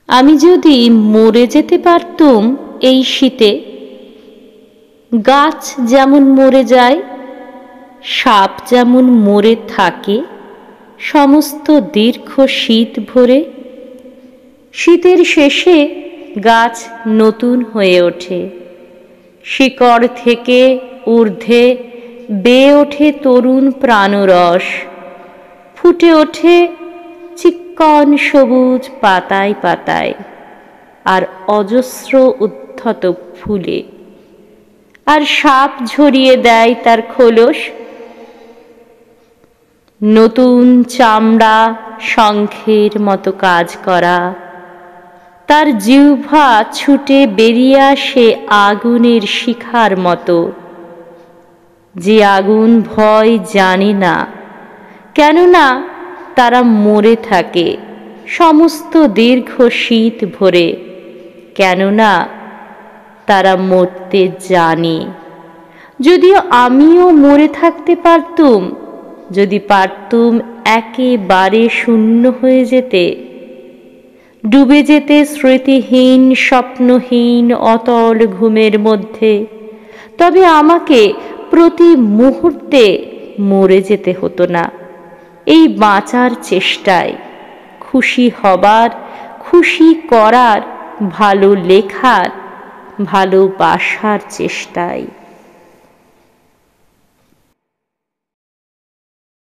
আমি যদি মরে যেতে পারতুম এই শীতে, গাছ যেমন মরে যায়, সাপ যেমন মরে থাকে সমস্ত দীর্ঘ শীত ভরে, শীতের শেষে গাছ নতুন হয়ে ওঠে, শিকড় থেকে ঊর্ধ্বে বেয়ে ওঠে তরুণ প্রাণরস, ফুটে ওঠে চিক্কণ সবুজ পাতায় পাতায় আর অজস্র উদ্ধত ফুলে, আর সাপ ঝরিয়ে দেয় তার খোলস। নতুন চামড়া শঙ্খের মতো কাজ করা, তার জিহ্বা ছুটে বেরিয়ে আসে আগুনের শিখার মতো, যে আগুন ভয় জানে না, কেননা তারা মরে থাকে সমস্ত দীর্ঘ শীত ভরে, কেননা তারা মরতে জানে। যদিও আমিও মরে থাকতে পারতুম, যদি পারতুম একেবারে শূন্য হয়ে যেতে, ডুবে যেতে স্মৃতিহীন স্বপ্নহীন অতল ঘুমের মধ্যে, তবে আমাকে প্রতি মুহূর্তে মরে যেতে হতো না এই বাঁচার চেষ্টায়, খুশি হবার, খুশি করার, ভালো লেখার, ভালোবাসার চেষ্টায়।